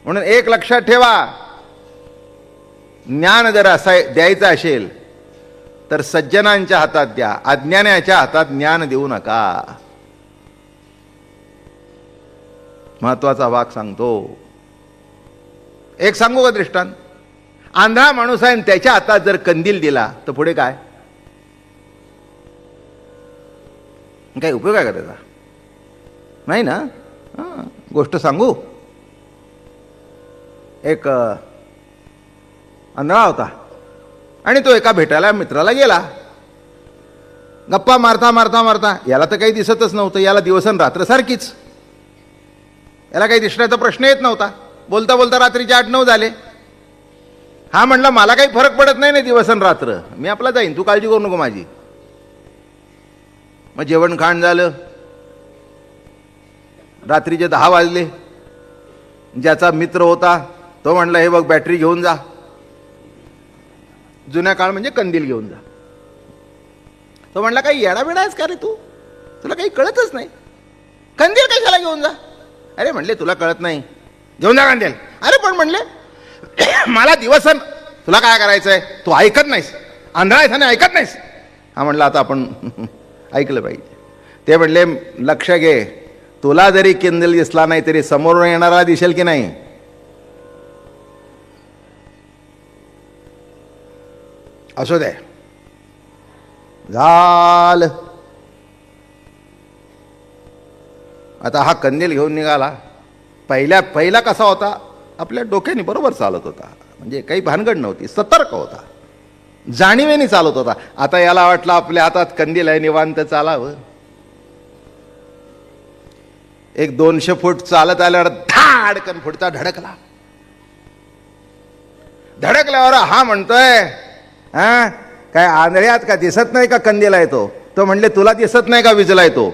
म्हणून एक लक्षात ठेवा, ज्ञान जर द्यायचं असेल तर सज्जनांच्या हातात द्या, अज्ञानाच्या हातात ज्ञान देऊ नका. महत्वाचा भाग सांगतो. एक सांगू का दृष्टांत? आंधळा माणूस आहे आणि त्याच्या हातात जर कंदील दिला तर पुढे काय? काही उपयोग आहे का त्याचा? नाही ना. गोष्ट सांगू. एक आंधळा होता आणि तो एका भेटायला मित्राला गेला. गप्पा मारता मारता मारता, याला तर काही दिसतच नव्हतं, याला दिवसन रात्र सारखीच, याला काही दिसण्याचा प्रश्न येत नव्हता. बोलता बोलता रात्रीचे 8-9 झाले. हा म्हणला मला काही फरक पडत नाही ना दिवसन रात्र, मी आपला जाईन, तू काळजी करू नको माझी. मग जेवण खाण झालं, रात्रीचे 10 वाजले. ज्याचा मित्र होता तो म्हणला हे बघ बॅटरी घेऊन जा, जुन्या काळ म्हणजे कंदील घेऊन जा. तो म्हणला काही येडाबिडा आहेस का रे तू, तुला काही कळतच नाही, कंदील कशाला घेऊन जा? अरे म्हणले तुला कळत नाही, घेऊन जा कंदील. अरे पण म्हणले मला दिवसन, तुला काय करायचंय, तू ऐकत नाहीस, आंधळा आहेस आणि ऐकत नाहीस. हा म्हणला आता आपण ऐकलं पाहिजे. ते म्हणले लक्ष घे, तुला जरी कंदील दिसला नाही तरी समोरून येणारा दिसेल की नाही. असू दे, झालं. आता हा कंदील घेऊन निघाला. पहिला कसा होता, आपल्या डोक्याने बरोबर चालत होता, म्हणजे काही भानगड नव्हती, सतर्क होता, जाणीवेने चालत होता. आता याला वाटलं आपल्या हातात कंदील आहे, निवांत चालावं. 100-200 फूट चालत आल्यावर धाडकन फुटता धडकला. धडकल्यावर हा म्हणतोय हा काय आंधळ्यात का दिसत नाही का कंदील आहे तो? तो म्हणले तुला दिसत नाही का विजलाय तो?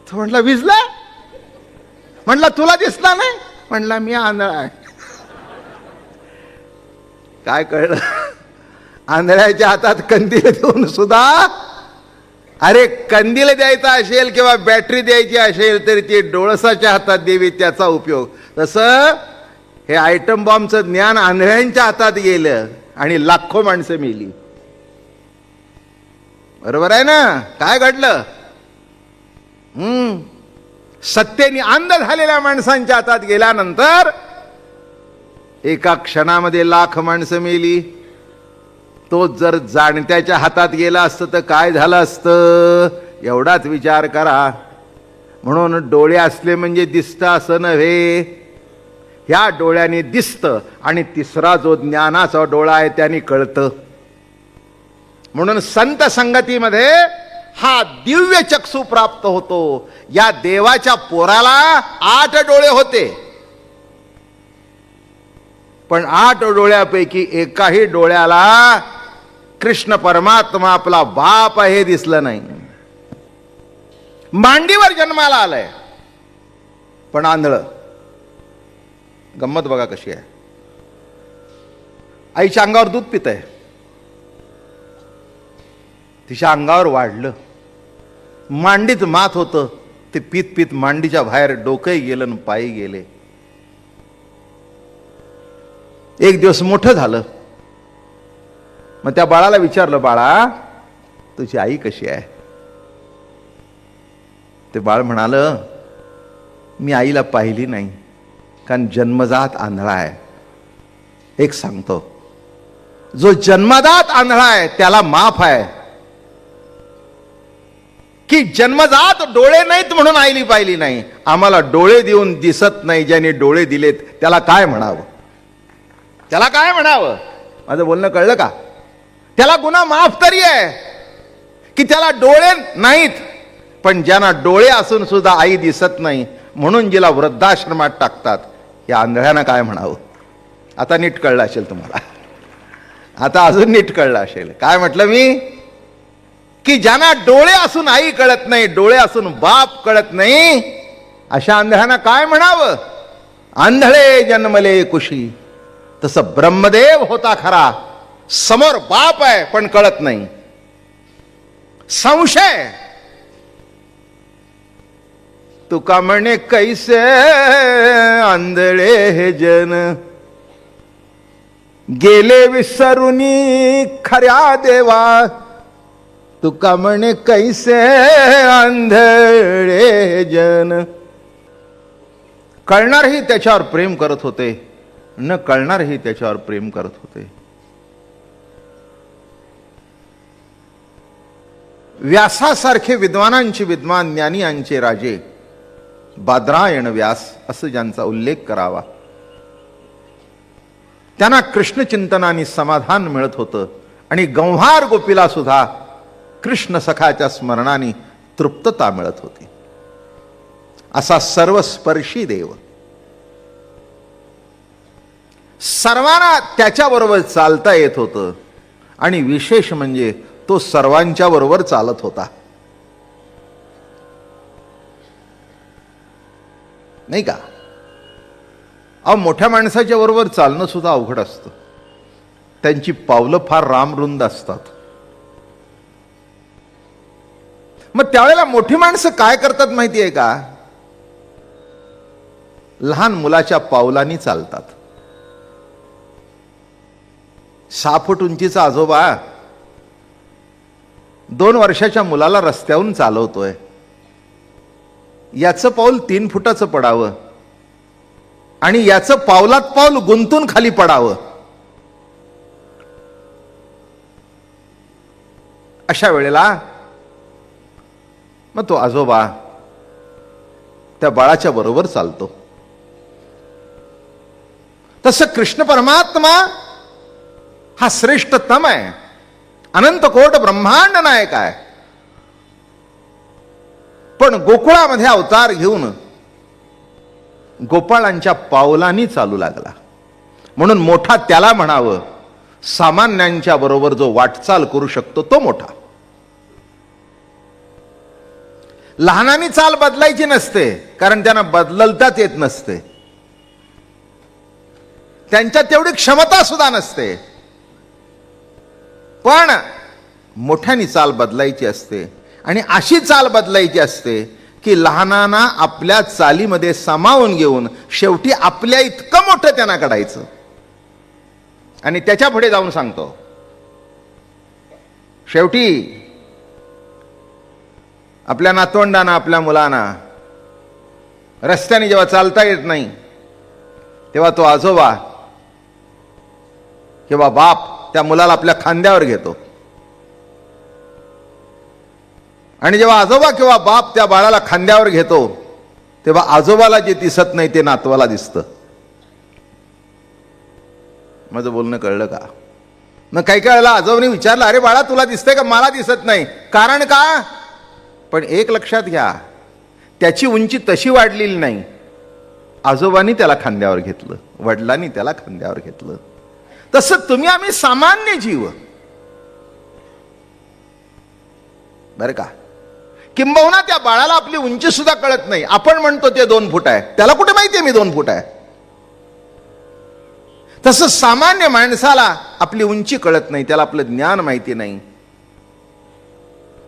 तो म्हणला विजला? म्हणला तुला दिसला नाही? म्हणला मी आंधळा आहे. काय कळलं? आंधळ्याच्या हातात कंदील देऊन सुद्धा, अरे कंदील द्यायचा असेल किंवा बॅटरी द्यायची असेल तरी ती डोळसाच्या हातात द्यावी, त्याचा उपयोग. तसं हे आयटम बॉम्बचं ज्ञान आंधळ्यांच्या हातात गेलं आणि लाखो माणसं मेली. बरोबर आहे ना? काय घडलं? सत्तेने अंध झालेल्या माणसांच्या हातात गेल्यानंतर एका क्षणामध्ये लाख माणसं मेली. तो जर जाणत्याच्या हातात गेला असतं तर काय झालं असतं, एवढाच विचार करा. म्हणून डोळे असले म्हणजे दिसतं असं नव्हे, ह्या डोळ्याने दिसतं आणि तिसरा जो ज्ञानाचा डोळा आहे त्याने कळतं. म्हणून संत संगतीमध्ये हा दिव्य चक्षु प्राप्त होतो. या देवाच्या पोराला 8 डोळे होते, पण 8 डोळ्यापैकी एकाही डोळ्याला कृष्ण परमात्मा आपला बाप आहे दिसलं नाही. मांडीवर जन्माला आलाय पण आंधळ. गंमत बघा कशी आहे. आईच्या अंगावर दूध पित आहे, तिच्या अंगावर वाढलं, मांडीत मात होतं, ते पीत पीत मांडीच्या बाहेर डोकंही गेलं आणि पायी गेले. एक दिवस मोठं झालं. मग त्या बाळाला विचारलं, बाळा तुझी आई कशी आहे? ते बाळ म्हणालं, मी आईला पाहिली नाही, कारण जन्मजात आंधळा आहे. एक सांगतो, जो जन्मजात आंधळा आहे त्याला माफ आहे, की जन्मजात डोळे नाहीत म्हणून आईली पाहिली नाही. आम्हाला डोळे देऊन दिसत नाही, ज्याने डोळे दिलेत त्याला काय म्हणावं? त्याला काय म्हणावं? माझं बोलणं कळलं का? त्याला गुन्हा माफ तरी आहे की त्याला डोळे नाहीत, पण ज्यांना डोळे असून सुद्धा आई दिसत नाही म्हणून जिला वृद्धाश्रमात टाकतात, या आंधळ्यांना काय म्हणावं? आता नीट कळलं असेल तुम्हाला. आता अजून नीट कळलं असेल. काय म्हटलं मी? की ज्यांना डोळे असून आई कळत नाही, डोळे असून बाप कळत नाही, अशा आंधळ्यांना काय म्हणावं? आंधळे जन्मले कुशी. तसं ब्रह्मदेव होता खरा, समोर बाप आहे पण कळत नाही. संशय तुका म्हणे कैसे आंधळे हे जन, गेले विसरुनी खऱ्या देवा, तुका म्हणे कैसे आंधळे हे जन. कळणारही त्याच्यावर प्रेम करत होते, न कळणारही त्याच्यावर प्रेम करत होते. व्यासासारखे विद्वानांचे विद्वान, ज्ञानी यांचे राजे, बादरायण व्यास असं ज्यांचा उल्लेख करावा, त्यांना कृष्ण चिंतनाने समाधान मिळत होतं आणि गंव्हार गोपीला सुद्धा कृष्ण सखाच्या स्मरणाने तृप्तता मिळत होती. असा सर्वस्पर्शी देव, सर्वांना त्याच्याबरोबर चालता येत होतं आणि विशेष म्हणजे तो सर्वांच्या बरोबर चालत होता. नाही का? अहो, मोठ्या माणसाच्या बरोबर चालणं सुद्धा अवघड असतं. त्यांची पावलं फार रामरुंद असतात. मग त्यावेळेला मोठी माणसं काय करतात माहिती आहे का? लहान मुलाच्या पावलांनी चालतात. 6 फूट उंचीचा आजोबा 2 वर्षाच्या मुलाला रस्त्यावरून चालवतोय. याचं पाऊल 3 फुटाचं पडावं आणि याचं पावलात पाऊल गुंतून खाली पडावं. अशा वेळेला मग तो आजोबा त्या बाळाच्या बरोबर चालतो. तसं कृष्ण परमात्मा हा श्रेष्ठतम आहे, अनंत कोट ब्रह्मांड नायक आहे. पण गोकुळामध्ये अवतार घेऊन गोपाळांच्या पावलांनी चालू लागला. म्हणून मोठा त्याला म्हणावं, सामान्यांच्या बरोबर जो वाटचाल करू शकतो तो मोठा. लहानांनी चाल बदलायची नसते, कारण त्यांना बदलताच येत नसते. त्यांच्यात तेवढी क्षमता सुद्धा नसते. पण मोठ्यानी चाल बदलायची असते आणि अशी चाल बदलायची असते की लहानांना आपल्या चालीमध्ये सामावून घेऊन शेवटी आपल्या इतकं मोठं त्यांना काढायचं. आणि त्याच्या पुढे जाऊन सांगतो, शेवटी आपल्या नातवंडांना, आपल्या मुलांना रस्त्याने जेव्हा चालता येत नाही, तेव्हा तो आजोबा किंवा बाप त्या मुलाला आपल्या खांद्यावर घेतो. आणि जेव्हा आजोबा किंवा बाप त्या बाळाला खांद्यावर घेतो, तेव्हा आजोबाला जे दिसत नाही ते नातवाला दिसतं. माझं बोलणं कळलं का? मग काही वेळेला आजोबाने विचारलं, अरे बाळा तुला दिसतंय का? मला दिसत नाही. कारण का? पण एक लक्षात घ्या, त्याची उंची तशी वाढलेली नाही. आजोबांनी त्याला खांद्यावर घेतलं, वडिलांनी त्याला खांद्यावर घेतलं. तसं तुम्ही आम्ही सामान्य जीव, बरं का? किंबहुना त्या बाळाला आपली उंची सुद्धा कळत नाही. आपण म्हणतो ते 2 फूट आहे, त्याला कुठे माहितीये मी 2 फूट आहे. तसं सामान्य माणसाला आपली उंची कळत नाही, त्याला आपलं ज्ञान माहिती नाही.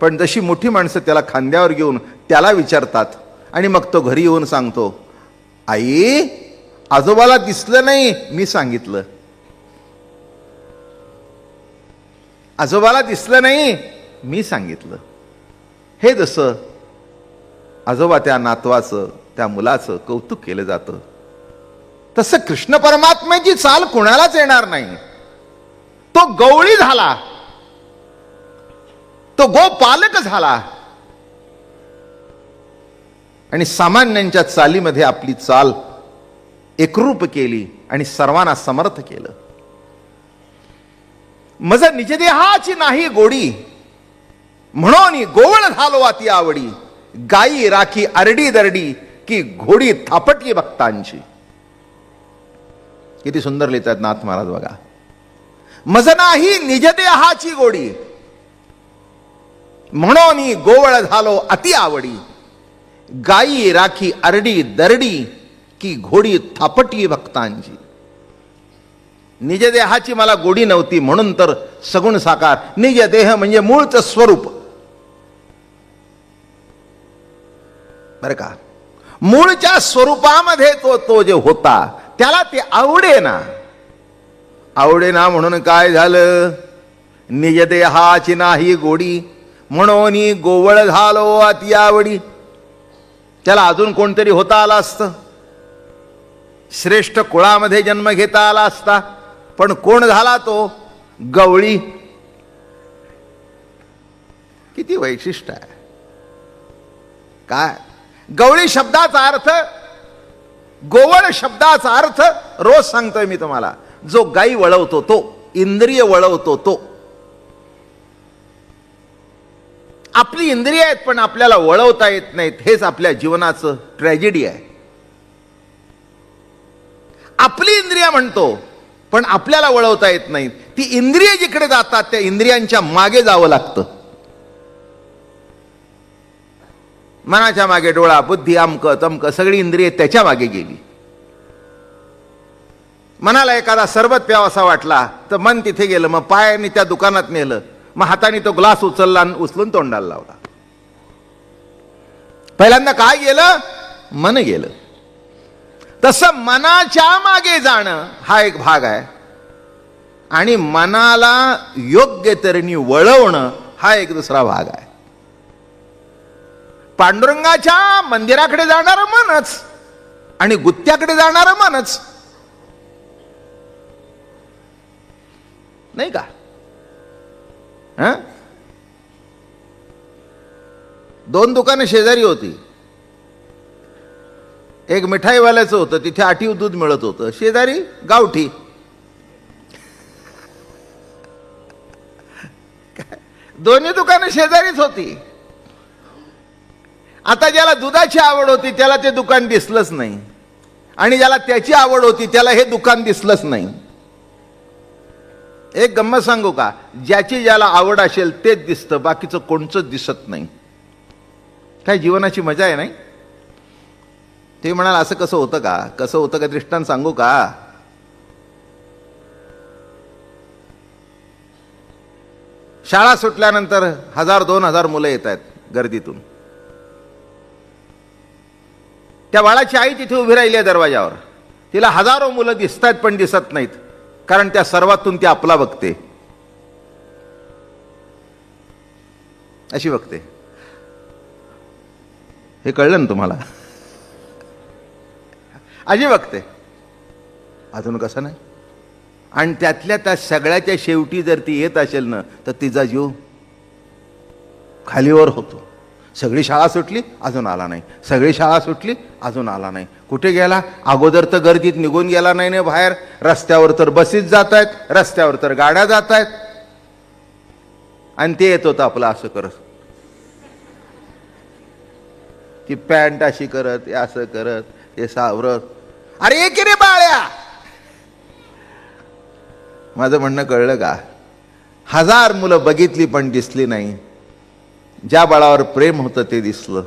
पण जशी मोठी माणसं त्याला खांद्यावर घेऊन त्याला विचारतात आणि मग तो घरी येऊन सांगतो, आई आजोबाला दिसलं नाही, मी सांगितलं. आजोबाला दिसलं नाही, मी सांगितलं. हे जसं आजोबा त्या नातवाचं, त्या मुलाचं कौतुक केलं जातं, तसं कृष्ण परमात्म्याची चाल कुणालाच येणार नाही. तो गवळी झाला, तो गोपालक झाला आणि सामान्यांच्या चालीमध्ये आपली चाल एकरूप केली आणि सर्वांना समर्थ केलं. मज निजदेहाची नाही गोडी, म्हणून गोवळ झालो अति आवडी, गायी राखी अरडी दरडी की घोडी थापटली भक्तांची. किती सुंदर लिहितात नाथ महाराज बघा. मज नाही निजदेहाची गोडी, म्हणून गोवळ झालो अति आवडी, गायी राखी अरडी दरडी की घोडी थापटली भक्तांची. निज देहाची मला गोडी नव्हती, म्हणून तर सगुण साकार. निज देह म्हणजे मूळचं स्वरूप, बरं का? मूळच्या स्वरूपामध्ये तो जे होता त्याला ते आवडेना. आवडेना म्हणून काय झालं? निज देहाची नाही गोडी, म्हणून गोवळ झालो अति आवडी. त्याला अजून कोणतरी होता आला असतं, श्रेष्ठ कुळामध्ये जन्म घेता आला असता, पण कोण झाला तो? गवळी. किती वैशिष्ट्य आहे! काय गवळी शब्दाचा अर्थ, गोवळ शब्दाचा अर्थ रोज सांगतोय मी तुम्हाला. जो गाई वळवतो तो, इंद्रिय वळवतो तो. आपली इंद्रिय आहेत पण आपल्याला वळवता येत नाहीत, हेच आपल्या जीवनाचं ट्रॅजेडी आहे. आपली इंद्रिय म्हणतो पण आपल्याला वळवता येत नाहीत. ती इंद्रिय जिकडे जातात त्या इंद्रियांच्या मागे जावं लागतं. मनाच्या मागे डोळा, बुद्धी, अमक तमक सगळी इंद्रिय त्याच्या मागे गेली. मनाला एखादा सरबत प्यावासा वाटला तर मन तिथे गेलं, मग पायाने त्या दुकानात नेलं, मग हाताने तो ग्लास उचलला आणि उचलून तोंडाला लावला. पहिल्यांदा काय गेलं? मन गेलं. तसं मनाच्या मागे जाणं हा एक भाग आहे, आणि मनाला योग्य तऱ्हेने वळवणं हा एक दुसरा भाग आहे. पांडुरंगाच्या मंदिराकडे जाणारं मनच आणि गुत्त्याकडे जाणारं मनच, नाही का? दोन दुकानं शेजारी होती. एक मिठाईवाल्याचं होतं, तिथे आठीव दूध मिळत होतं. शेजारी गावठी. दोन्ही दुकानं शेजारीच होती. आता ज्याला दुधाची आवड होती त्याला ते दुकान दिसलंच नाही, आणि ज्याला त्याची आवड होती त्याला हे दुकान दिसलंच नाही. एक गंमत सांगू का? ज्याची ज्याला आवड असेल तेच दिसतं, बाकीचं कोणचंच दिसत नाही. काय जीवनाची मजा आहे, नाही? ते म्हणाल असं कसं होतं का? कसं होतं का दृष्टांत सांगू का? शाळा सुटल्यानंतर 1000-2000 मुलं येत आहेत गर्दीतून. त्या बाळाची आई तिथे उभी राहिली आहे दरवाजावर. तिला हजारो मुलं दिसत आहेत पण दिसत नाहीत, कारण त्या सर्वातून ती आपला बघते. अशी बघते. हे कळलं ना तुम्हाला? अशी बघते. अजून कसं नाही? आणि त्यातल्या त्या सगळ्याच्या शेवटी जर ती येत असेल ना तर तिचा जीव खालीवर होतो. सगळी शाळा सुटली, अजून आला नाही. सगळी शाळा सुटली, अजून आला नाही. कुठे गेला? अगोदर तर गर्दीत निघून गेला नाही ना बाहेर. रस्त्यावर तर बसेस जात आहेत, रस्त्यावर तर गाड्या जात आहेत, आणि ते येत होतं आपलं असं करत, ती पॅन्ट अशी करत, असं करत, हे सावरत. अरे एक रे बाळ्या, माझं म्हणणं कळलं का? 1000 मुलं बघितली पण दिसली नाही. ज्या बाळावर प्रेम होतं ते दिसलं.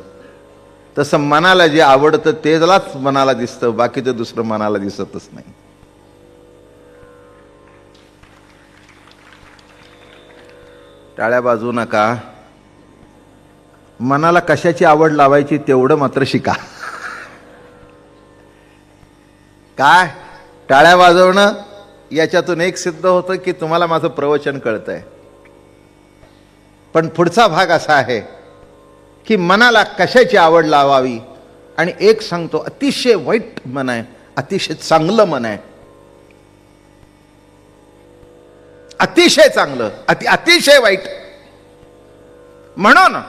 तसं मनाला जे आवडतं तेलाच मनाला दिसतं, बाकीचं दुसरं मनाला दिसतच नाही. टाळ्या वाजवू नका. मनाला कशाची आवड लावायची तेवढं मात्र शिका. काय टाळ्या वाजवणं याच्यातून एक सिद्ध होतं की तुम्हाला माझं प्रवचन कळतंय. पण पुढचा भाग असा आहे की मनाला कशाची आवड लावावी. आणि एक सांगतो, अतिशय वाईट मन आहे, अतिशय चांगलं मन आहे. अतिशय चांगलं, अतिशय वाईट. म्हणून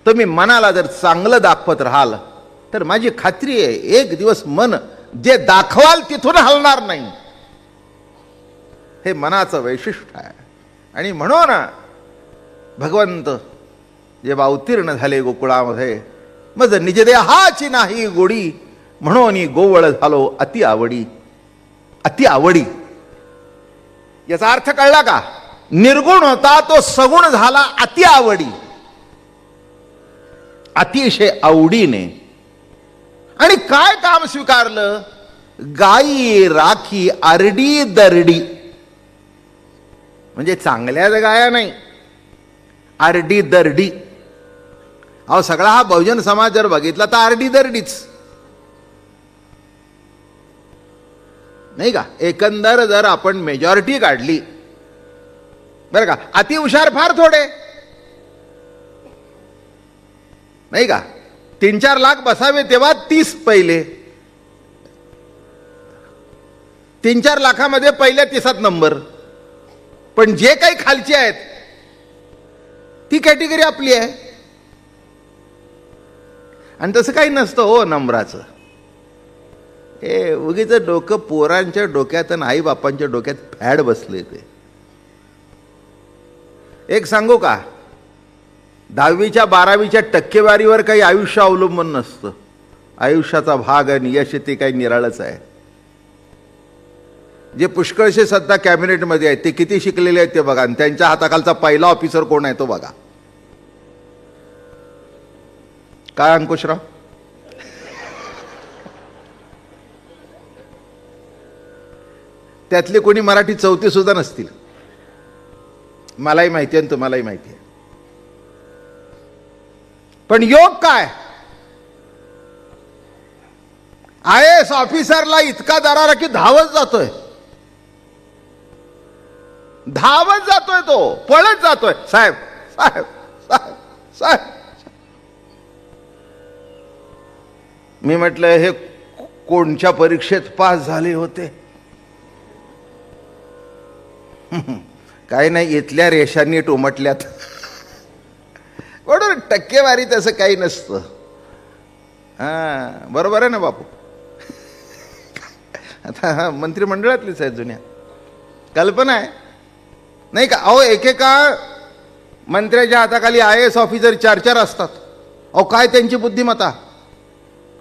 तुम्ही मनाला जर चांगलं दाखवत राहाल तर माझी खात्री आहे एक दिवस मन जे दाखवाल तिथून हलणार नाही. हे मनाचं वैशिष्ट्य आहे. आणि म्हणून भगवंत जेव्हा अवतीर्ण झाले गोकुळामध्ये, मग निज देहाची नाही गोडी, म्हणून गोवळ झालो अति आवडी. अति आवडी याचा अर्थ कळला का? निर्गुण होता तो सगुण झाला अति आवडी, अतिशय आवडीने. आणि काय काम स्वीकारलं? गायी राखी आरडी दरडी. म्हणजे चांगल्याच गाया नाही, आरडी दरडी. अहो सगळा हा बहुजन समाज जर बघितला तर आरडी दरडीच. नाही का? एकंदर जर आपण मेजॉरिटी काढली बरं का, अति हुशार फार थोडे, नाही का? 3-4 लाख बसावे तेव्हा 30 पहिले, 3-4 लाखामध्ये पहिल्या 30 नंबर. पण जे काही खालची आहेत ती कॅटेगरी आपली आहे. आणि तसं काही नसतं हो नंबराचं. हे उगीच डोकं पोरांच्या डोक्यात आणि आई बापांच्या डोक्यात फॅड बसले. ते एक सांगू का, 10वीच्या 12वीच्या टक्केवारीवर काही आयुष्य अवलंबून नसतं. आयुष्याचा भाग आणि यश ते काही निराळच आहे. जे पुष्कळसे सध्या कॅबिनेटमध्ये आहेत ते किती शिकलेले आहेत ते बघा, आणि त्यांच्या हाताखालचा पहिला ऑफिसर कोण आहे तो बघा. काय अंकुशराव? त्यातले कोणी मराठी 4थी सुद्धा नसतील. मलाही माहिती आहे आणि तुम्हालाही माहिती आहे. पण योग काय, IAS ऑफिसरला इतका दरारा की धावत जातोय, धावत जातोय, तो पळत जातोय, साहेब साहेब साहेब साहेब. मी म्हटलं हे कोणत्या परीक्षेत पास झाले होते? काही नाही, इथल्या रेषा नीट उमटल्यात. बरोबर, टक्केवारी तसं काही नसतं. हां, बरोबर आहे ना बापू? आता मंत्रिमंडळातलीच आहे, जुन्या कल्पना आहे, नाही का? अहो, एकेका मंत्र्याच्या हाताखाली IAS ऑफिसर 4-4 असतात. अहो, काय त्यांची बुद्धिमत्ता,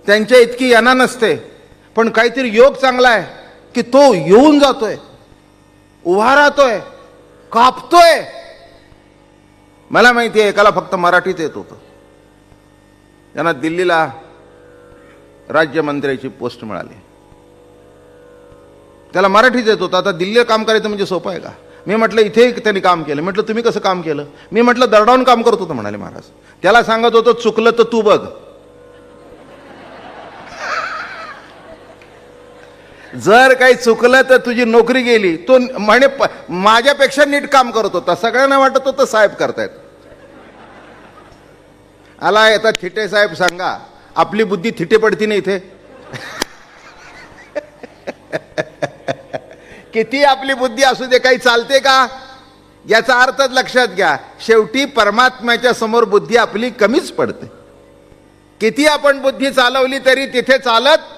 त्यांच्या इतकी यांना नसते. पण काहीतरी योग चांगला आहे की तो येऊन जातोय, उभा राहतोय, कापतोय. मला माहिती आहे, एकाला फक्त मराठीत येत होतं, त्यांना दिल्लीला राज्यमंत्र्याची पोस्ट मिळाली. त्याला मराठीत येत होतं. आता दिल्लीला काम करायचं म्हणजे सोपं आहे का? मी म्हटलं इथे त्यांनी काम केलं. म्हटलं तुम्ही कसं काम केलं? मी म्हटलं दरडावून काम करत होतं म्हणाले महाराज. त्याला सांगत होतो चुकलं तर तू बघ, जर काही चुकलं तर तुझी नोकरी गेली. तो म्हणे माझ्यापेक्षा नीट काम करत होता, सगळ्यांना वाटत होतं साहेब करतायत. आला येतात थिटे साहेब, सांगा आपली बुद्धी थिटे पडती नाही इथे. किती आपली बुद्धी असू दे, काही चालते का? याचा अर्थच लक्षात घ्या, शेवटी परमात्म्याच्या समोर बुद्धी आपली कमीच पडते. किती आपण बुद्धी चालवली तरी तिथे चालत.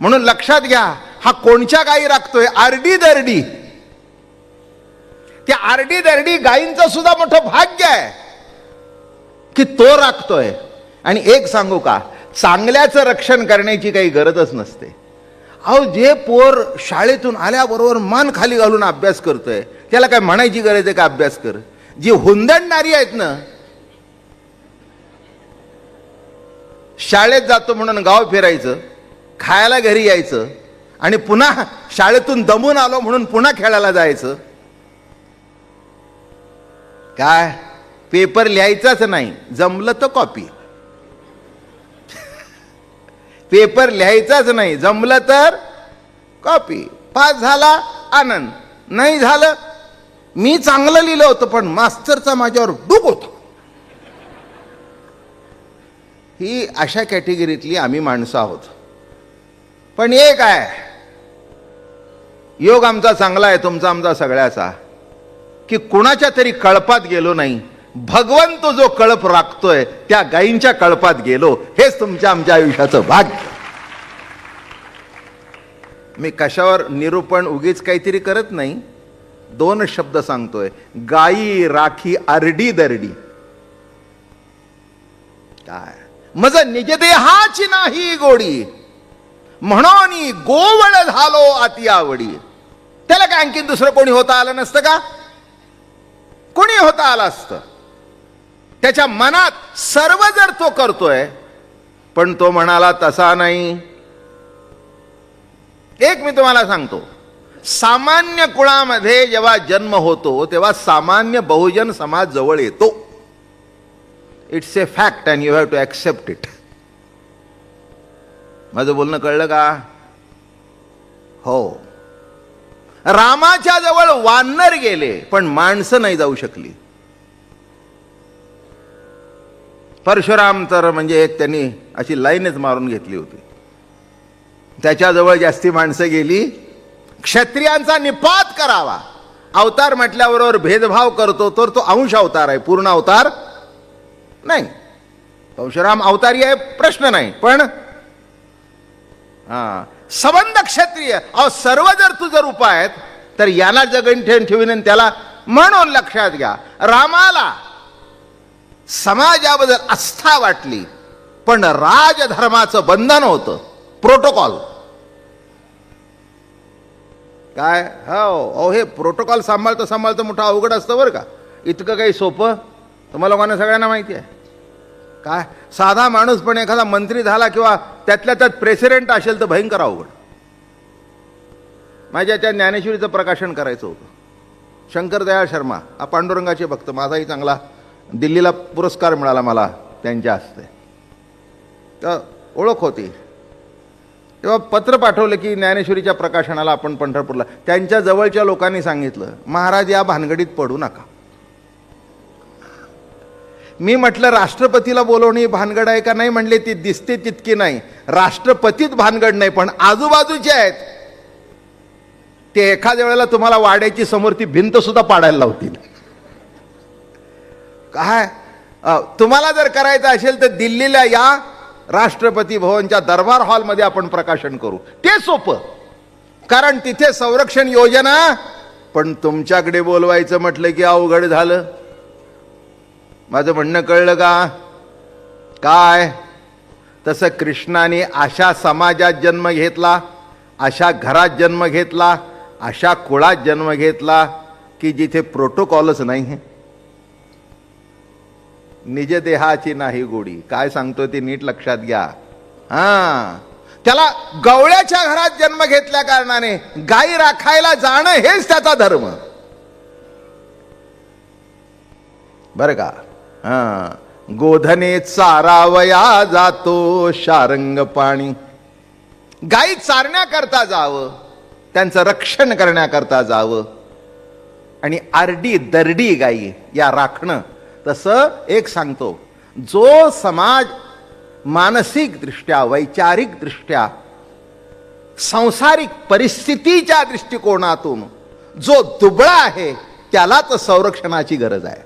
म्हणून लक्षात घ्या, हा कोणच्या गायी राखतोय? आरडी दरडी. त्या आरडी दरडी गायींचं सुद्धा मोठं भाग्य आहे की तो राखतोय. आणि एक सांगू का, चांगल्याचं रक्षण करण्याची काही गरजच नसते. अहो, जे पोर शाळेतून आल्याबरोबर मान खाली घालून अभ्यास करतोय त्याला काय म्हणायची गरज आहे का अभ्यास कर? जी हुंदडणारी आहेत ना, शाळेत जातो म्हणून गाव फिरायचं, खायला घरी यायचं आणि पुन्हा शाळेतून दमून आलो म्हणून पुन्हा खेळायला जायचं. काय पेपर लिहायचाच नाही, जमलं तर कॉपी. पेपर लिहायचाच नाही, जमलं तर कॉपी. पास झाला आनंद, नाही झालं मी चांगलं लिहिलं होतं पण मास्तरचा माझ्यावर डूक होता. ही अशा कॅटेगरीतली आम्ही माणसं आहोत. पण एक आहे, योग आमचा चांगला आहे, तुमचा आमचा सगळ्याचा, की कुणाच्या तरी कळपात गेलो नाही. भगवंत जो कळप राखतोय त्या गायींच्या कळपात गेलो. हेच तुमच्या आमच्या आयुष्याचं भाग्य. मी कशावर निरूपण उगीच काहीतरी करत नाही, 2 शब्द सांगतोय. गायी राखी आरडी दरडी. काय मज निज देहाची नाही गोडी, म्हणून गोवळ झालो अति आवडी. त्याला काय आणखी दुसरं कोणी होता आलं नसतं का? कोणी होता आलं असतं. त्याच्या मनात सर्व जर तो करतोय, पण तो म्हणाला तसा नाही. एक मी तुम्हाला सांगतो, सामान्य कुळामध्ये जेव्हा जन्म होतो तेव्हा सामान्य बहुजन समाज जवळ येतो. It's a fact and you have to accept it. माझं बोलणं कळलं का? हो, रामाच्या जवळ वानर गेले पण माणसं नाही जाऊ शकली. परशुराम तर म्हणजे एक त्यांनी अशी लाईनच मारून घेतली होती. त्याच्याजवळ जास्ती माणसं गेली. क्षत्रियांचा निपात करावा, अवतार म्हटल्याबरोबर भेदभाव करतो तर तो अंश अवतार आहे, पूर्ण अवतार नाही. परशुराम अवतारी आहे, प्रश्न नाही, पण संबंध क्षत्रिय. सर्व जर तुझं रूप आहेत तर याला जगण ठेवीन आणि त्याला. म्हणून लक्षात घ्या, रामाला समाजाबद्दल आस्था वाटली पण राजधर्माचं बंधन होतं, प्रोटोकॉल. काय हो, हे प्रोटोकॉल सांभाळतं मोठं अवघड असतं बरं का. इतकं काही सोपं तुम्हाला लोकांना सगळ्यांना माहिती आहे. काय साधा माणूस पण एखादा मंत्री झाला किंवा त्यातल्या त्यात प्रेसिडेंट असेल तर भयंकर अवघड. माझ्या त्या ज्ञानेश्वरीचं प्रकाशन करायचं होतं. शंकरदयाळ शर्मा हा पांडुरंगाचे भक्त, माझाही चांगला दिल्लीला पुरस्कार मिळाला मला त्यांच्या हस्ते, तर ओळख होती. तेव्हा पत्र पाठवलं की ज्ञानेश्वरीच्या प्रकाशनाला आपण पंढरपूरला. त्यांच्या जवळच्या लोकांनी सांगितलं, महाराज या भानगडीत पडू नका. मी म्हटलं राष्ट्रपतीला बोलवणे भानगड आहे का? नाही म्हणले, ती दिसते तितकी नाही. राष्ट्रपतीत भानगड नाही पण आजूबाजूचे आहेत ते एखाद्या वेळेला तुम्हाला वाड्याची समोर ती भिंत सुद्धा पाडायला लावतील. काय तुम्हाला जर करायचं असेल तर दिल्लीला या, राष्ट्रपती भवनच्या दरबार हॉलमध्ये आपण प्रकाशन करू. ते सोपं, कारण तिथे संरक्षण योजना. पण तुमच्याकडे बोलवायचं म्हटलं की अवघड झालं. माझं म्हणणं कळलं का? काय तसं कृष्णाने अशा समाजात जन्म घेतला, अशा घरात जन्म घेतला, अशा कुळात जन्म घेतला की जिथे प्रोटोकॉलच नाही आहे. निज देहाची नाही गोडी. काय सांगतोय ते नीट लक्षात घ्या. त्याला गवळ्याच्या घरात जन्म घेतल्या कारणाने गाई राखायला जाणं हेच त्याचा धर्म बरं का. गोधने चारावया जातो शारंग पाणी. गाई चारण्याकरता जावं, त्यांचं रक्षण करण्याकरता जावं, आणि आरडी दरडी गाई या राखणं. तसं एक सांगतो, जो समाज मानसिक दृष्ट्या, वैचारिक दृष्ट्या, सांसारिक परिस्थितीच्या दृष्टिकोनातून जो दुबळा आहे त्यालाच संरक्षणाची गरज आहे.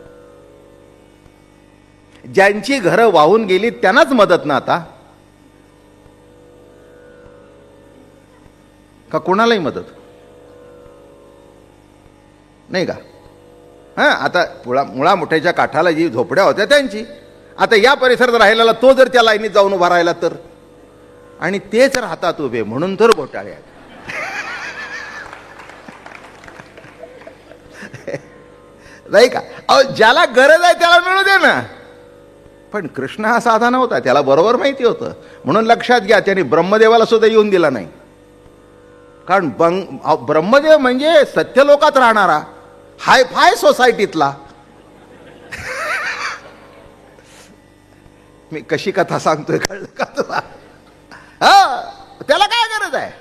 ज्यांची घरं वाहून गेली त्यांनाच मदत ना आता, का कोणालाही मदत नाही का? आता मुळा मोठ्याच्या काठाला जी झोपड्या होत्या त्यांची, आता या परिसरात राहिलेला तो जर त्या लाईनीत जाऊन उभा राहिला तर, आणि तेच राहतात उभे म्हणून तर घोटाळे आहेत. नाही का? ज्याला गरज आहे त्याला मिळू दे ना. पण कृष्ण हा साधा नव्हता, त्याला बरोबर माहिती होतं. म्हणून लक्षात घ्या, त्याने ब्रह्मदेवाला सुद्धा येऊन दिला नाही. कारण ब्रह्मदेव म्हणजे सत्यलोकात राहणारा, हाय फाय सोसायटीतला. मी कशी कथा सांगतोय कळलं का तुला? त्याला काय गरज आहे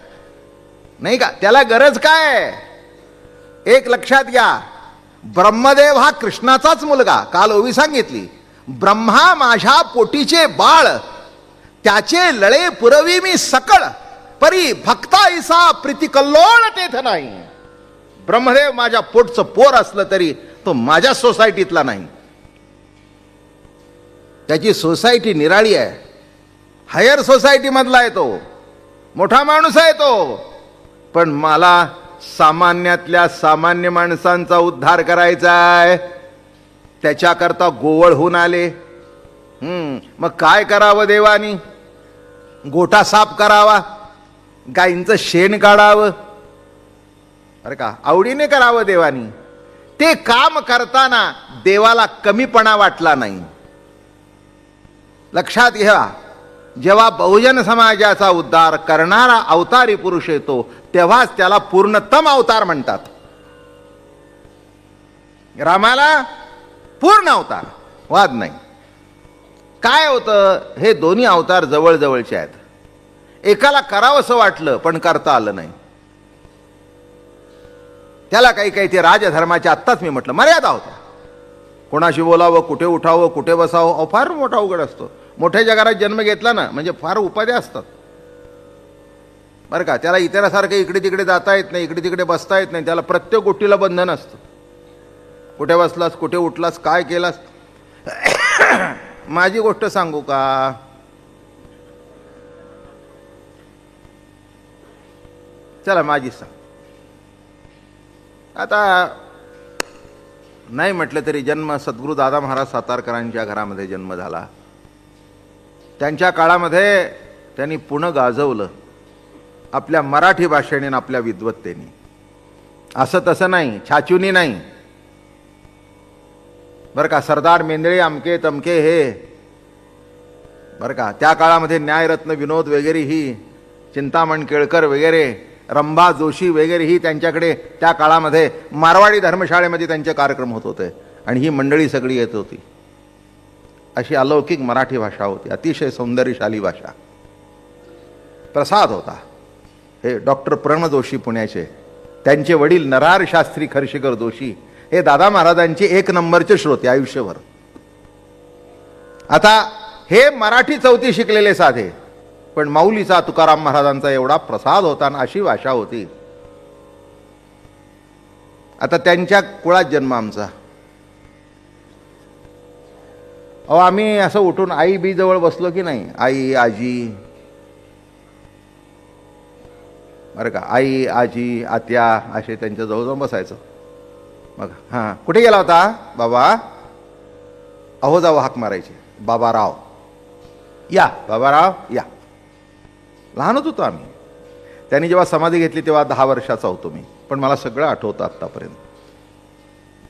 नाही का? त्याला गरज काय? एक लक्षात घ्या, ब्रह्मदेव हा कृष्णाचाच मुलगा. काल ओवी सांगितली, ब्रह्मा माझ्या पोटीचे बाळ, त्याचे लळे पुरवी मी सकळ, परी भक्ता ईसा प्रीती कल्लोळ तेथ नाही. ब्रह्मदेव माझ्या पोटचं पोर असलं तरी तो माझ्या सोसायटीतला नाही. त्याची सोसायटी निराळी आहे, हायर सोसायटी मधला आहे, तो मोठा माणूस आहे तो. पण मला सामान्यातल्या सामान्य माणसांचा उद्धार करायचा आहे, त्याच्याकरता गोवळ होऊन आले. मग काय करावं देवानी? गोठा साफ करावा, गाईंचं शेण काढावं, अरे का आवडीने करावं देवानी. ते काम करताना देवाला कमीपणा वाटला नाही. लक्षात घ्या, जेव्हा बहुजन समाजाचा उद्धार करणारा अवतारी पुरुष येतो तेव्हाच त्याला पूर्णतम अवतार म्हणतात. रामाला पूर्ण अवतार, वाद नाही. काय होतं, हे दोन्ही अवतार जवळजवळचे आहेत. एकाला करावंसं वाटलं पण करता आलं नाही. त्याला काही काही ते राजधर्माच्या आत्ताच मी म्हटलं मर्यादा होत्या. कोणाशी बोलावं, कुठे उठावं, कुठे बसावं, अहो फार मोठा अवघड असतो. मोठ्या जगात जन्म घेतला ना म्हणजे फार उपाध्या असतात बरं का. त्याला इतरासारखं इकडे तिकडे जाता येत नाही, इकडे तिकडे बसता येत नाही. त्याला प्रत्येक गोष्टीला बंधन असतं. कुठे बसलास, कुठे उठलास, काय केलास. माझी गोष्ट सांगू का, चला माझी सांग. आता नाही म्हटलं तरी जन्म सद्गुरू दादा महाराज सातारकरांच्या घरामध्ये जन्म झाला. त्यांच्या काळामध्ये त्यांनी पुणं गाजवलं आपल्या मराठी भाषेने आणि आपल्या विद्वत्तेने. असं तसं नाही, छाचुनी नाही बरं का. सरदार मेंदळे अमके तमके हे बरं का. त्या काळामध्ये न्यायरत्न विनोद वगैरे ही, चिंतामण केळकर वगैरे, रंभा जोशी वगैरे ही त्यांच्याकडे त्या काळामध्ये मारवाडी धर्मशाळेमध्ये त्यांचे कार्यक्रम होत होते आणि ही मंडळी सगळी येत होती. अशी अलौकिक मराठी भाषा होती, अतिशय सौंदर्यशाली भाषा. प्रसाद होता. हे डॉक्टर प्रण जोशी पुण्याचे, त्यांचे वडील नरहर शास्त्री खर्शीकर जोशी हे दादा महाराजांचे एक नंबरचे श्रोते आयुष्यभर. आता हे मराठी चौथी शिकलेले साधे, पण माऊलीचा तुकाराम महाराजांचा एवढा प्रसाद होता आणि अशी भाषा होती. आता त्यांच्या कुळात जन्म आमचा. अहो आम्ही असं उठून आई बी जवळ बसलो की नाही, आई आजी बरं का, आई आजी आत्या असे त्यांच्या जवळ जाऊन बसायचं. मग हां कुठे गेला होता बाबा, अहो जावं हाक मारायचे, बाबाराव या, बाबाराव या. लहानच होतो आम्ही. त्यांनी जेव्हा समाधी घेतली तेव्हा 10 वर्षाचा होतो मी, पण मला सगळं आठवतं आत्तापर्यंत.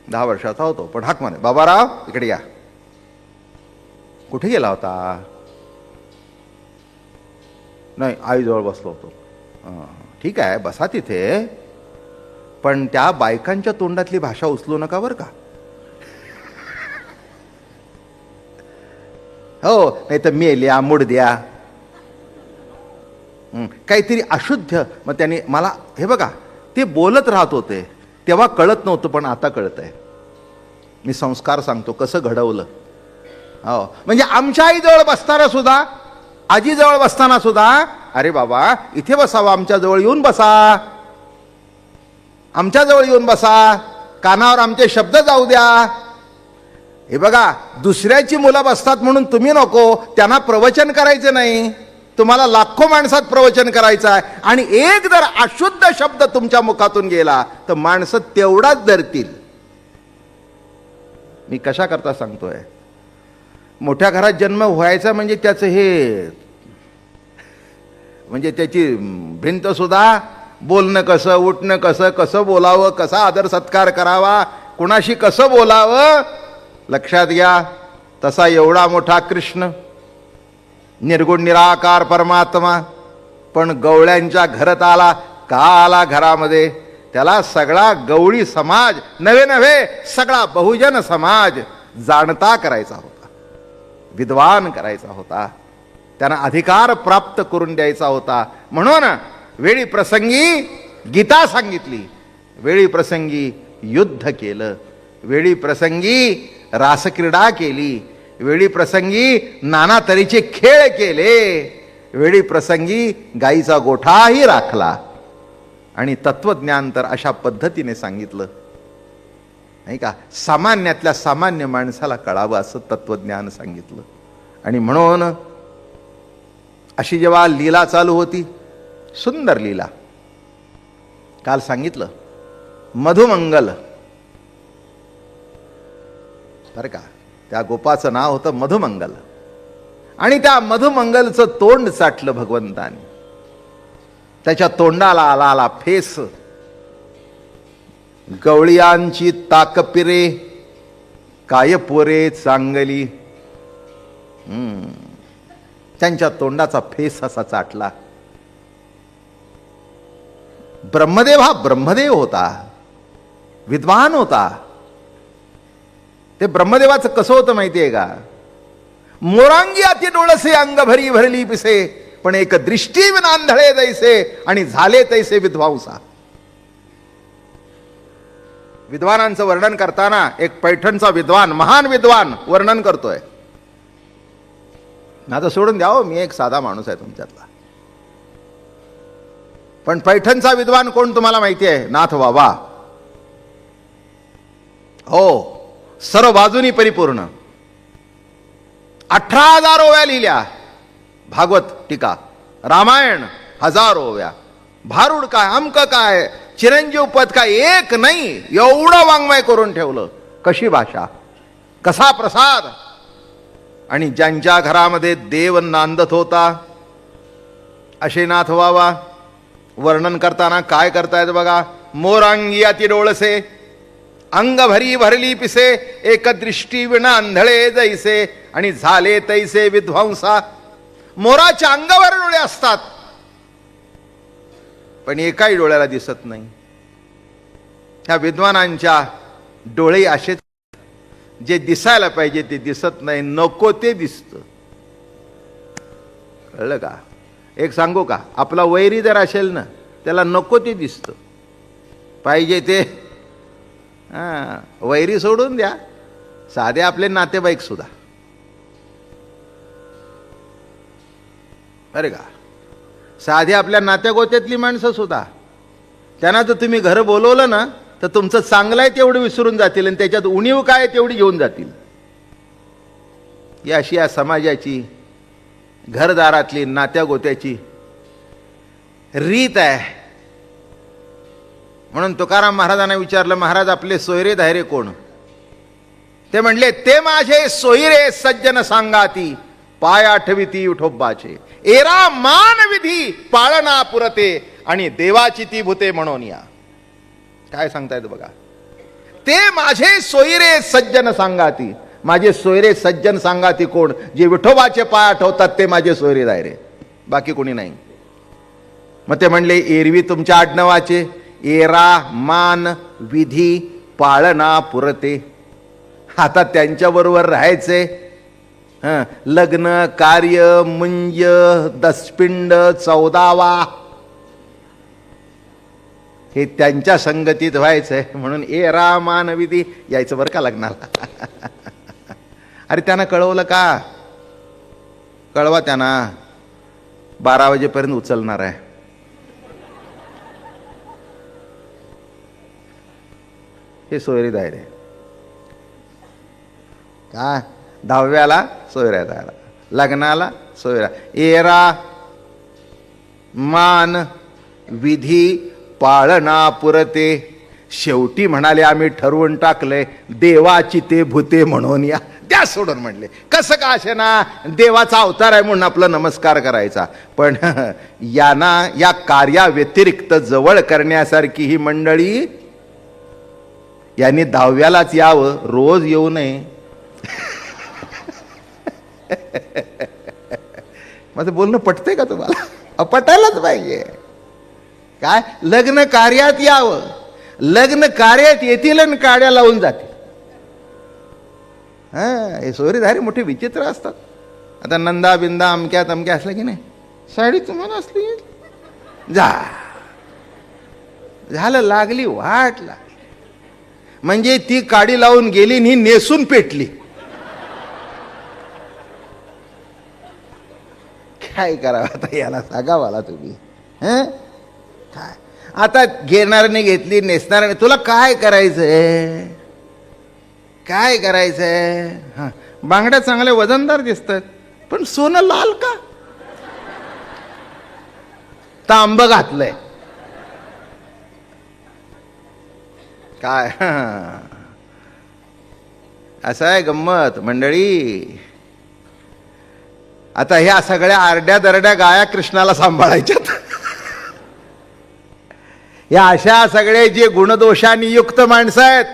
10 वर्षाचा होतो, पण हाक मारे, बाबाराव इकडे या. कुठे गेला होता, नाही आईजवळ बसलो होतो. ठीक आहे बसा तिथे, पण त्या बायकांच्या तोंडातली भाषा उचलू नका बरं का. हो नाही तर मेल्या मुडद्या काहीतरी अशुद्ध. मग त्यांनी मला हे बघा, ते बोलत राहत होते तेव्हा कळत नव्हतं, पण आता कळतंय. मी संस्कार सांगतो कसं घडवलं. हो म्हणजे आमच्या आईजवळ बसताना सुद्धा, आजीजवळ बसताना सुद्धा, अरे बाबा इथे बसावं, आमच्या जवळ येऊन बसा, आमच्या जवळ येऊन बसा, कानावर आमचे शब्द जाऊ द्या. हे बघा दुसऱ्याची मुलं बसतात म्हणून तुम्ही नको, त्यांना प्रवचन करायचं नाही. तुम्हाला लाखो माणसात प्रवचन करायचं आहे आणि एक जर अशुद्ध शब्द तुमच्या मुखातून गेला तर माणसं तेवढाच धरतील. मी कशा करता सांगतोय, मोठ्या घरात जन्म व्हायचा म्हणजे त्याचं हे, म्हणजे त्याची भिंत सुद्धा, बोलणं कसं, उठणं कसं, कसं बोलावं, कसा आदर सत्कार करावा, कुणाशी कसं बोलावं, लक्षात घ्या. तसा एवढा मोठा कृष्ण, निर्गुण निराकार परमात्मा, पण गवळ्यांच्या घरात आला. का आला घरामध्ये, त्याला सगळा गवळी समाज नव्हे नव्हे सगळा बहुजन समाज जाणता करायचा होता, विद्वान करायचा होता, त्यांना अधिकार प्राप्त करून द्यायचा होता. म्हणून वेळी प्रसंगी गीता सांगितली, वेळी प्रसंगी युद्ध केलं, वेळी प्रसंगी रासक्रीडा केली, वेळी प्रसंगी नाना तऱ्हेचे खेळ केले, वेळी प्रसंगी गाईचा गोठाही राखला. आणि तत्वज्ञान तर अशा पद्धतीने सांगितलं नाही का, सामान्यातल्या सामान्य माणसाला कळावं असं तत्वज्ञान सांगितलं. आणि म्हणून अशी जेव्हा लीला चालू होती, सुंदर लीला, काल सांगितलं मधुमंगल बरं का, त्या गोपाचं नाव होतं मधुमंगल. आणि त्या मधुमंगलचं तोंड चाटलं भगवंताने. त्याच्या तोंडाला आला फेस, गवळियांची ताकपिरे काय पोरे चांगली. त्यांच्या तोंडाचा फेस असा चाटला. ब्रह्मदेव हा ब्रह्मदेव होता, विद्वान होता. ते ब्रह्मदेवाचं कसं होतं माहितीये का, मोरांगी अति डोळसे अंग भरी भरली पिसे, पण एक दृष्टी विनांधळे दैसे आणि झाले तैसे विद्वांसा. विद्वानांचं वर्णन करताना एक पैठणचा विद्वान, महान विद्वान वर्णन करतोय. आता सोडून द्या हो, मी एक साधा माणूस आहे तुमच्यातला. पण पैठणचा विद्वान कोण तुम्हाला माहिती आहे? नाथ बाबा. हो, सर्व बाजूनी परिपूर्ण. 18,000 ओव्या लिहिल्या. भागवत टीका, रामायण 1000 ओव्या. भारूड काय, अमक काय, चिरंजीव पद काय, एक नाही एवढं वाङ्मय करून ठेवलं. कशी भाषा, कसा प्रसाद. आणि ज्यांच्या घरामध्ये देव नांदत होता असे नाथ बाबा वर्णन करताना काय करतायत बघा. मोरांगी अति डोळसे, अंग भरी भरली पिसे, एक दृष्टी विना अंधळे जैसे, आणि झाले तैसे विध्वंसा. मोराच्या अंगावर डोळे असतात पण एकाही डोळ्याला दिसत नाही. ह्या विद्वानांच्या डोळे असेच, जे दिसायला पाहिजे ते दिसत नाही, नको ते दिसतं. कळलं का? एक सांगू का, आपला वैरी जर असेल ना, त्याला नको ते दिसतं, पाहिजे ते. वैरी सोडून द्या, साधे आपले नातेवाईक सुद्धा. अरे का, साधे आपल्या नात्यागोत्यातली माणसं सुद्धा, त्यांना जर तुम्ही घर बोलवलं ना तर तुमचं चांगलं आहे तेवढं विसरून जातील आणि त्याच्यात उणीव काय तेवढी घेऊन जातील. ही अशी या समाजाची, घरदारातली, नात्यागोत्याची रीत आहे. म्हणून तुकाराम महाराजांना विचारलं, महाराज आपले सोयरे धायरे कोण? ते म्हणले, ते माझे सोयरे सज्जन सांगाती, पाय आठविती विठोबाचे, एरा मान विधी पाळना पुरते, आणि देवाची ती भूते म्हणून या. काय सांगतायत बघा. ते माझे सोयरे सज्जन सांगाती. माझे सोयरे सज्जन सांगाती कोण? जे विठोबाचे पाय आठवतात ते माझे सोयरे धायरे, बाकी कोणी नाही. मग ते म्हणले, एरवी तुमच्या आडनावाचे एरा मान विधी पाळना पुरते. आता त्यांच्याबरोबर राहायचे. लग्न कार्य मुंज दसपिंड 14वा हे त्यांच्या संगतीत व्हायचंय. म्हणून एरा मान विधी यायचं बरं का लग्नाला. अरे त्यांना कळवलं का? कळवा त्यांना, 12 वाजेपर्यंत उचलणार आहे. हे सोयरे दायरे का? 10व्याला सोयऱ्या दायरा, लग्नाला सोयरा. एरा मान विधी पाळना पुरते. शेवटी म्हणाले, आम्ही ठरवून टाकलंय देवाची ते भूते म्हणून या. त्या सोडून म्हणले, कसं का असे ना, देवाचा अवतार आहे म्हणून आपला नमस्कार करायचा. पण यांना या कार्याव्यतिरिक्त जवळ करण्यासारखी ही मंडळी, यांनी 10व्यालाच यावं, रोज येऊ नये. माझं बोलणं पटतंय का तुम्हाला? पटायलाच पाहिजे. काय, लग्न कार्यात यावं, लग्न कार्यात येतील आणि काड्या लावून जातील. हे सोयरीधारी मोठे विचित्र असतात. आता नंदा बिंदा अमक्या तमक्या असल्या की नाही, साडी तुम्हाला असली झालं, लागली वाट लागली. म्हणजे ती काडी लावून गेली आणि ही नेसून पेटली. काय करावं आता, याला सांगा मला तुम्ही. काय आता, घेणाऱ्याने घेतली, नेसणाऱ्याने, तुला काय करायचंय? काय करायचंय? बांगड्या चांगल्या वजनदार दिसतात, पण सोनं लाल का? तांब घातलंय काय? असं आहे गंमत मंडळी. आता ह्या सगळ्या आरड्या दरड्या गाया कृष्णाला सांभाळायच्यात. या अशा सगळे जे गुणदोषांनी युक्त माणसं आहेत,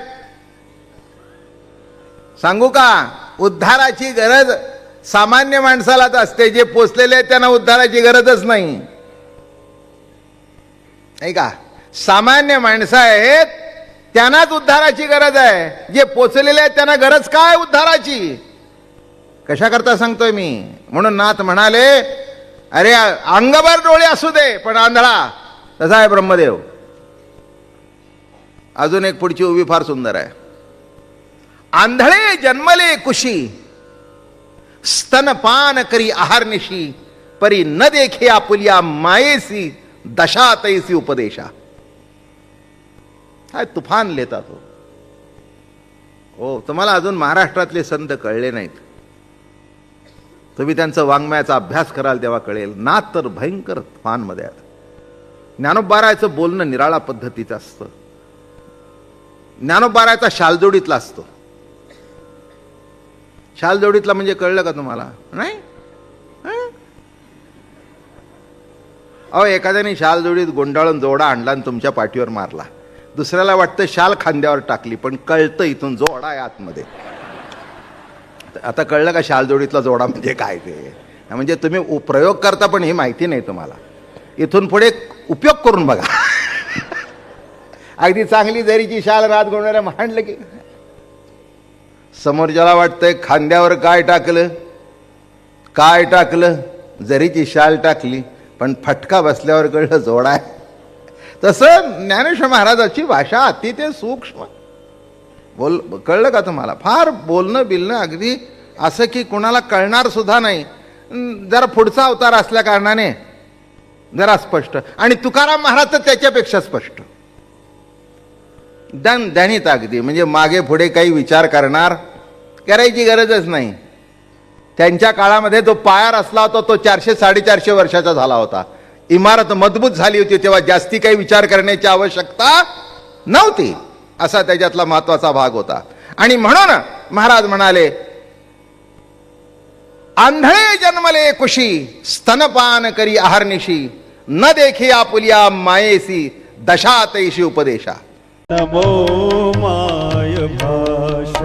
सांगू का, उद्धाराची गरज सामान्य माणसालाच असते. जे पोचलेले आहेत त्यांना उद्धाराची गरजच नाही. का, सामान्य माणसं आहेत त्यांनाच उद्धाराची गरज आहे. जे पोचलेले आहेत त्यांना गरज काय उद्धाराची? कशा करता सांगतोय मी. म्हणून नाथ म्हणाले, अरे अंगभर डोळे असू दे पण आंधळा. तसा आहे ब्रह्मदेव. अजून एक पुढची उभी फार सुंदर आहे. आंधळे जन्मले कुशी, स्तनपान करी आहारनिशी, परी न देखे आपुलिया मायेसी, दशा तैसी उपदेशा. काय तुफान लिहितात तो. हो, तुम्हाला अजून महाराष्ट्रातले संत कळले नाहीत. तुम्ही त्यांचं वाङ्मयाचा अभ्यास कराल तेव्हा कळेल. नाथ तर भयंकर तुफानमध्ये आहेत. ज्ञानोबारायचं बोलणं निराळा पद्धतीचं असतं. ज्ञानोबारायचा शालजोडीतला असतो. शालजोडीतला म्हणजे कळलं का तुम्हाला? नाही. अहो, एखाद्याने शालजोडीत गोंडाळून जोडा आणला आणि तुमच्या पाठीवर मारला. दुसऱ्याला वाटतं शाल खांद्यावर टाकली, पण कळतं इथून जोडा आहे आतमध्ये. आता कळलं का शालजोडीतला जोडा म्हणजे काय ते? म्हणजे तुम्ही प्रयोग करता पण ही माहिती नाही तुम्हाला. इथून पुढे उपयोग करून बघा. अगदी चांगली जरीची शाल रात गोंडाला मांडलं की समोरच्याला वाटतंय खांद्यावर काय टाकलं, काय टाकलं, जरीची शाल टाकली, पण फटका बसल्यावर कळलं जोडा आहे. तसं ज्ञानेश्वर महाराजाची भाषा अतिशय सूक्ष्म. कळलं का तुम्हाला? फार बोलणं बिलणं अगदी असं की कुणाला कळणार सुद्धा नाही. जरा पुढचा अवतार असल्या कारणाने जरा स्पष्ट. आणि तुकाराम महाराज तर त्याच्यापेक्षा स्पष्ट. दणदणीत अगदी. म्हणजे मागे पुढे काही विचार करायची गरजच नाही. त्यांच्या काळामध्ये जो पाया रचला होता तो 400-450 वर्षाचा झाला होता. इमारत मजबूत झाली होती तेव्हा जास्ती काही विचार करण्याची आवश्यकता नव्हती. असा त्याच्यातला महत्वाचा भाग होता. आणि म्हणून महाराज म्हणाले, आंधळे जन्मले कुशी, स्तनपान करी आहारनिशी, न देखे आपुलिया मायेसी, दशा तैशी उपदेशा. नमो माय भाष